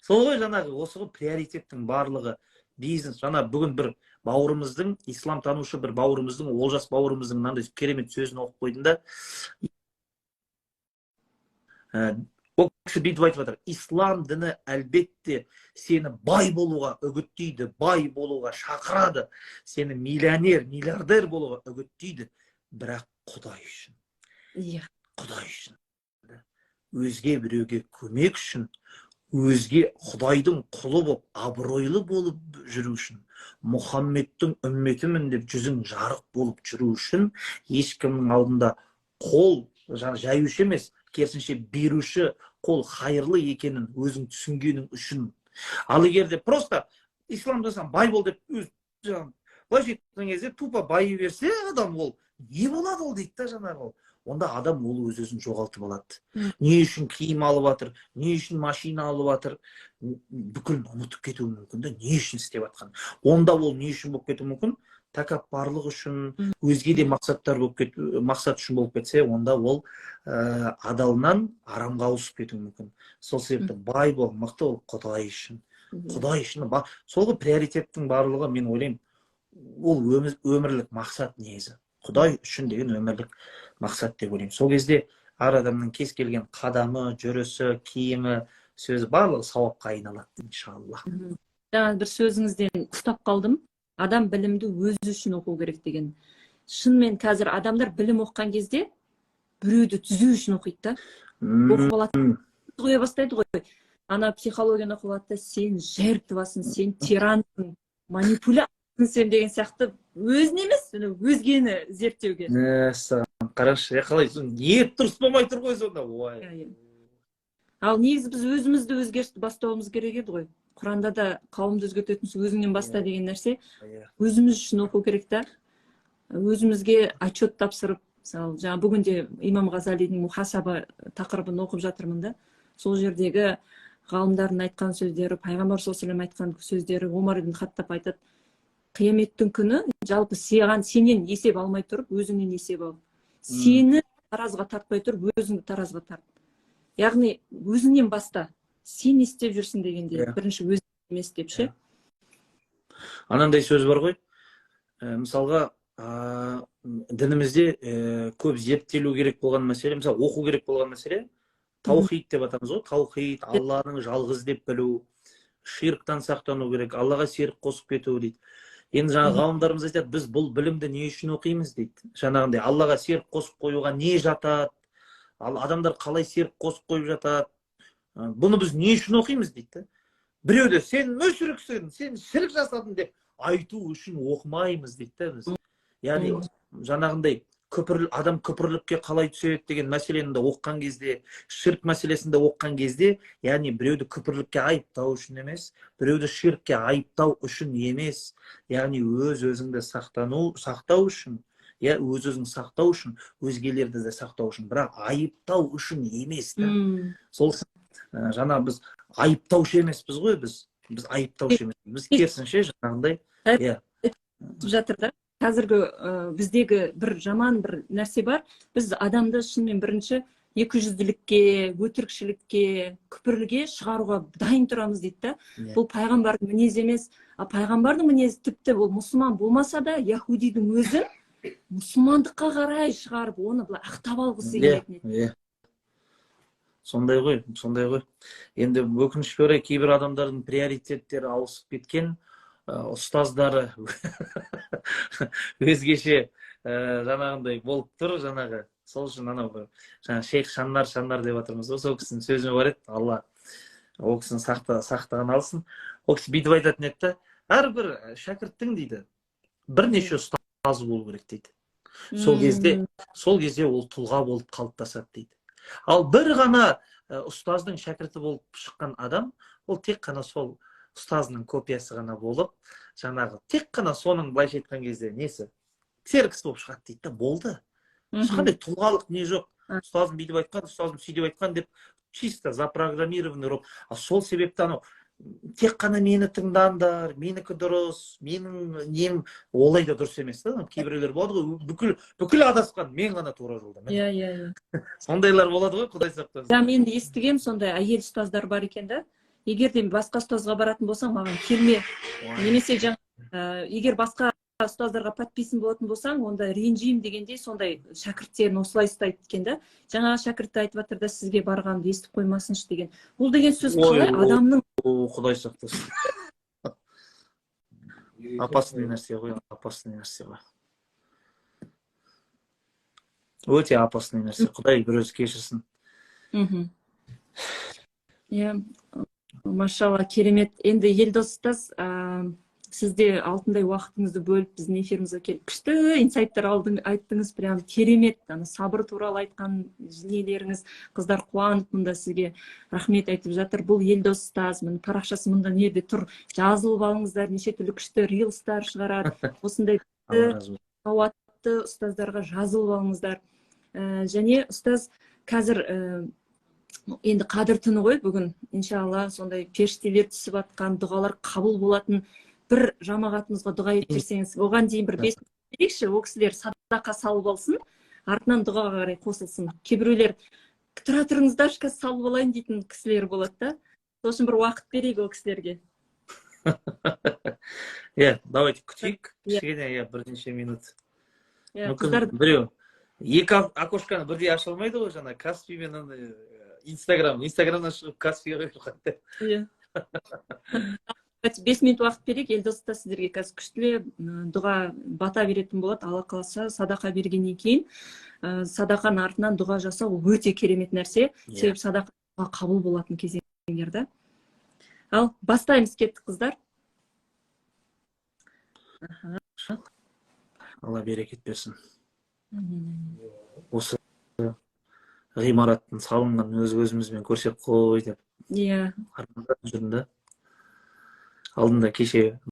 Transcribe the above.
Сол ғой жаңағы осы ғой приоритеттің барлығы. Бизнес жаңа бүгін бір бауырымыздың, ислам танушы бір бауырымыздың, Олжас бауырымыздың мынандай керемет сөзін оқып қойдым да. Ол кісі бүйтіп айтып жатыр: ислам діні әлбетте сені бай болуға үгіттейді, бай болуға шақырады, сені миллионер, миллиардер болуға үгіттейді, бірақ Құдай үшін. Иә. Құдай үшін. Өзге біреуге көмек үшін, өзге Құдайдың құлы болып, абыройлы болып жүру үшін, Мұхаммедтің үмметімін деп жүзің жарық болып жүру үшін, ешкімнің алдында қол жаюшы емес, керісінше беруші қол хайырлы екенін өзің түсінгенің үшін. Ал егер де просто ислам жасам бай бол деп былайша айтқан кезде тупо байи берсе адам, ол не болады ол дейді да жаңағы. Онда адам ол өз-өзін жоғалтып алады. Не үшін киім алып жатыр, не үшін машина алып жатыр, бүкіл ұмытып кетуі мүмкін да, не үшін істеп жатқан. Онда ол не үшін болып кетуі мүмкін? Тәкаппарлық үшін, өзге де мақсаттар мақсат үшін болып кетсе, онда ол адалынан арамға ауысып кетуі мүмкін. Сол себепті бай бол, мықты бол Құдай үшін. Құдай үшін. Сол ғой приоритеттің барлығы, мен ойлаймын, ол өмірлік мақсат негізі. Құдай үшін деген өмірлік мақсат деп ойлаймын. Сол кезде әр адамның кез келген қадамы, жүрісі, киімі, сөзі барлығы сауапқа айналады иншалла. Жаңа бір сөзіңізден ұстап қалдым. Адам білімді өзі үшін оқу керек деген. Шынымен қазір адамдар білім оқыған кезде біреуді түзу үшін оқиды да. Оқып алады, қоя бастайды ғой. Ана психологияны оқып алады да, сен жертвасың, сен тирансың, манипуляторсың сен деген сияқты, өзін емес, өзгені зерттеуге. Қарашы, қалай ниет дұрыс болмай тұр ғой сонда. Ал негізі біз өзімізді өзгерісті бастауымыз керек еді ғой. Құранда да қауымды өзгертетін өзіңнен баста деген нәрсе. Өзіміз үшін оқу керек та. Өзімізге отчет тапсырып, жаңа бүгінде имам Ғазалидің Мухасаба тақырыбын оқып жатырмын да. Сол жердегі ғалымдардың айтқан сөздері, пайғамбар саллаллаху алейхи ва саллям айтқан сөздері, Омар ибн Хаттаб айтады: қияметтің күні жалпы сенен есеп алмай тұрып, өзіңнен есеп ал. Сені таразға тартпай тұрып, өзіңді таразға тарт. Яғни өзіңнен баста. Сен не істеп жүрсің дегенде, бірінші өзің емес деп ше. Анандай сөз бар ғой. Мысалға, дінімізде көп зерттелу керек болған мәселе, мысалы оқу керек болған мәселе, таухид деп атамыз ғой. Таухид, Алланың жалғыз деп білу, ширктан сақтану керек, Аллаға серік қосып кету дейді. Енді жаңа ғалымдарымыз айтады, біз бұл білімді не үшін оқимыз дейді. Жаңағындай Аллаға серік қосып қоюға не жатады? Адамдар қалай серік қосып қойып жатады? Бұны біз не үшін оқимыз дейді. Біреуді сен мүшріксің, сен шірк жасадың деп айту үшін оқымаймыз дейді біз. Яғни жаңағындай адам күпірлікке қалай түседі деген мәселені оқыған кезде, ширк мәселесінде оқыған кезде, яғни біреуді күпірлікке айыптау үшін емес, біреуді ширкке айыптау үшін емес, яғни өз-өзіңді сақтау үшін, өз-өзің сақтау үшін, өзгелерді де сақтау үшін, бірақ айыптау үшін емес. Сол жаңа біз айыптаушы емеспіз ғой, біз айыптаушы емеспіз. Біз керісінше жаңағындай жатыр да. Қазіргі біздегі бір жаман бір нәрсе бар. Біз адамды шынымен бірінші екіжүзділікке, өтірікшілікке, күпірліге шығаруға дайын тұрамыз дейді да. Бұл пайғамбардың мінезі емес. Пайғамбардың мінезі тіпті ол мұсылман болмаса да, яһудидің өзі мұсылмандыққа қарай шығарып, оны былай ақтап алғысы келетін еді. Сондай ғой. Енді өкінішке орай кейбір адамдардың приоритеттері ауысып кеткен. Ұстаздары өзгеше жаңағындай болып тұр, жаңағы. Сол үшін анау шейх Шаннар деп жатырмыз. Сол кісінің сөзі бар еді, Алла ол кісіні сақтаған алсын. Ол кісі бүйтіп айтатын еді, әрбір шәкірттің дейді, бірнеше ұстазы болу керек дейді. Сол кезде ол тұлға болып қалыптасады дейді. Ал бір ғана ұстаздың шәкірті болып шыққан адам, ол тек қана сол ұстазының копиясы ғана болып, жаңағы тек қана соның былайша айтқан кезде несі серіксі болып шығады дейді да, болды. Ешқандай тұлғалық не жоқ. Ұстазым бүйтіп айтқан, ұстазым сөйтіп айтқан деп чисто запрограммированный. Сол себепті анау тек қана мені тыңдаңдар, менікі дұрыс, менің нем олай да дұрыс емес та. Кейбіреулер болады ғой, бүкіл адасқан, мен ғана тура жолда. Иә. Сондайлар болады ғой, Құдай сақтасын. Мен естігем, сондай әйел ұстаздар бар екен да. егерде басқа ұстазға баратын болсаң, маған келме. Немесе егер басқа ұстаздарға подписан болатын болсаң, онда ренжеймін дегендей сондай шәкірттерін осылай ұстайды екен да. Жаңағы шәкіртті айтып жатыр да сізге барғанымды естіп қоймасыншы деген. Бұл деген сөз қалай адамның Құдай сақтасын. Опасный нәрсе ғой, опасный нәрсе ғой. Өте опасный нәрсе. Құдай бір өзі кешірсін. Иә, машалла, керемет. Енді Елдос ұстаз, сізде алтындай уақытыңызды бөліп біздің эфирімізге келіп күшті инсайттар айттыңыз, прям керемет. Сабыр туралы айтқан нелеріңіз, қыздар қуанып мұнда сізге рахмет айтып жатыр. Бұл Елдос ұстаз, парақшасы мұнда неде тұр, жазылып алыңыздар, неше түрлі күшті рилстар шығарады. Осындай сауатты ұстаздарға жазылып алыңыздар. Және ұстаз қазір енді қадір түні ғой бүгін, иншалла, сондай періштелер түсіп атқан, дұғалар қабыл болатын бір жамағатымызға дұға етіп жіберсеңіз, оған дейін бір 5 минут берейікші, ол кісілер садақа салып алсын, артынан дұғаға қарай қосылсын. Кейбіреулер тұра тұрыңыздаршы, қазір салып алайын дейтін кісілер болады да. Сол үшін бір уақыт берейік ол кісілерге. Давайте күтейік. Кішкене, бірнеше минут. Мүмкін біреу. Екі окошканы бірдей аша алмайды ғой, жаңа Каспи мен Инстаграмнан шығып Каспиға қойып. 5 минут уақыт берейік. Елдос та сіздерге қазір күштіле дұға бата беретін болады. Алла қаласа садақа бергеннен кейін садақаның артынан дұға жасау өте керемет нәрсе. Себебі садақа қабыл болатын кезеңдерді. Ал бастаймыз, кеттік қыздар. Алла берекет берсін. Осы ғимараттың салынған өзімізбен көрсек қой деп армандап жүрмін да. Алдында кеше